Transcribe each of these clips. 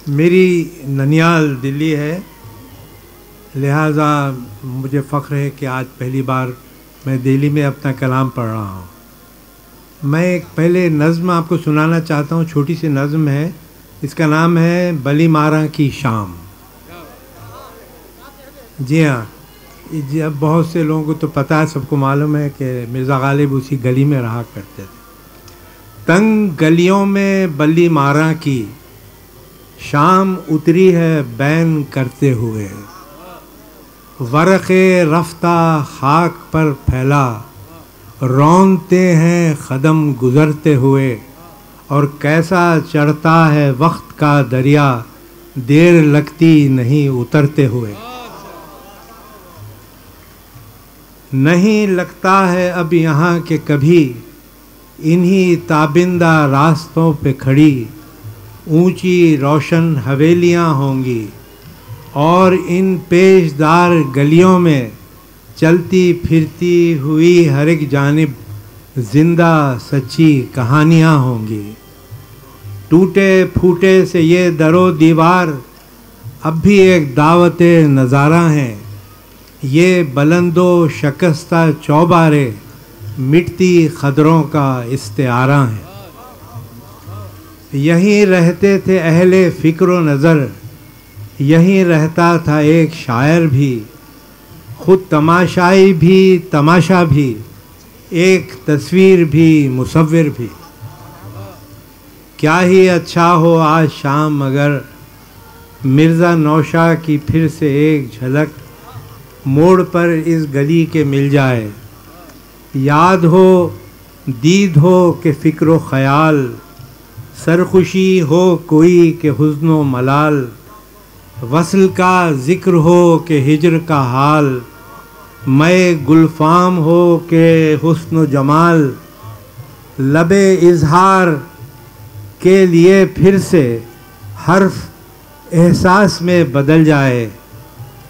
मेरी ननियाल दिल्ली है, लिहाजा मुझे फ़ख्र है कि आज पहली बार मैं दिल्ली में अपना कलाम पढ़ रहा हूँ। मैं एक पहले नज़्म आपको सुनाना चाहता हूँ, छोटी सी नज़्म है। इसका नाम है बली मारा की शाम। जी हाँ, अब बहुत से लोगों को तो पता है, सबको मालूम है कि मिर्ज़ा गालिब उसी गली में रहा करते थे। तंग गलियों में बली मारा की शाम उतरी है बैन करते हुए, वरक़े रफ्ता खाक पर फैला रौंदते हैं कदम गुज़रते हुए, और कैसा चढ़ता है वक्त का दरिया देर लगती नहीं उतरते हुए। नहीं लगता है अब यहाँ के कभी इन्हीं ताबिंदा रास्तों पे खड़ी ऊंची रोशन हवेलियाँ होंगी, और इन पेशदार गलियों में चलती फिरती हुई हर एक जानिब जिंदा सच्ची कहानियाँ होंगी। टूटे फूटे से ये दरो दीवार अब भी एक दावत नज़ारा हैं, ये बुलंदो शकस्ता चौबारे मिटती खदरों का इस्तिआरा है। यहीं रहते थे अहले फ़िक्र नज़र, यहीं रहता था एक शायर भी, ख़ुद तमाशाई भी तमाशा भी, एक तस्वीर भी मुसव्विर भी। क्या ही अच्छा हो आज शाम मगर मिर्ज़ा नौशा की फिर से एक झलक मोड़ पर इस गली के मिल जाए। याद हो दीद हो के फ़िक्र ख़याल, सरखुशी हो कोई के हुज़्न मलाल, वस्ल का ज़िक्र हो के हिजर का हाल, मैं गुलफ़ाम हो के हुस्न जमाल, लबे इज़हार के लिए फिर से हर्फ एहसास में बदल जाए,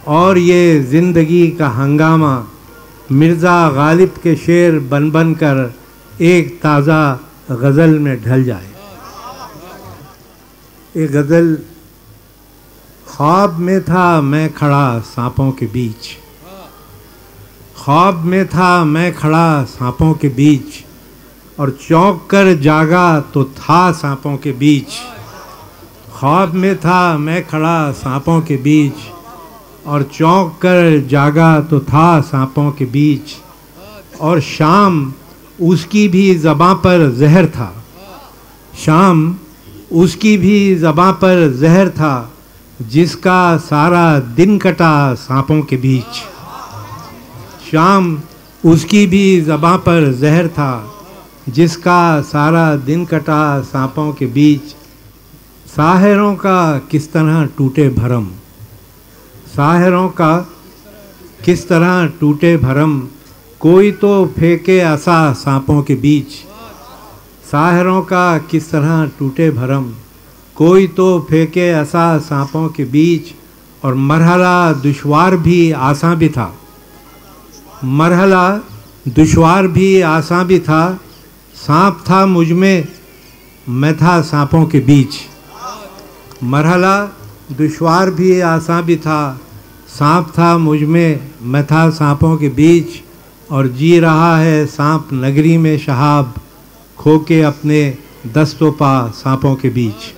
और ये ज़िंदगी का हंगामा मिर्ज़ा गालिब के शेर बन बन कर एक ताज़ा गज़ल में ढल जाए। ये गज़ल। ख्वाब में था मैं खड़ा सांपों के बीच, ख्वाब में था मैं खड़ा सांपों के बीच, और चौंक कर जागा तो था सांपों के बीच। ख्वाब में था मैं खड़ा सांपों के बीच, और चौंक कर जागा तो था सांपों के बीच, और शाम उसकी भी ज़बां पर जहर था, शाम उसकी भी ज़बां पर जहर था, जिसका सारा दिन कटा सांपों के बीच। शाम उसकी भी ज़बां पर जहर था, जिसका सारा दिन कटा सांपों के बीच। साहिरों का किस तरह टूटे भरम, साहिरों का किस तरह टूटे भरम, कोई तो फेंके असा सांपों के बीच। साहिरों का किस तरह टूटे भरम, कोई तो फेंके असा सांपों के बीच। और मरहला दुश्वार भी आसान भी था, मरहला दुश्वार भी आसान भी था, सांप था मुझ में मैं था सांपों के बीच। मरहला दुश्वार भी आसान भी था, सांप था मुझ में मैं था सांपों के बीच, और जी रहा है सांप नगरी में शहाब, खो के अपने दस्तों पा सांपों के बीच।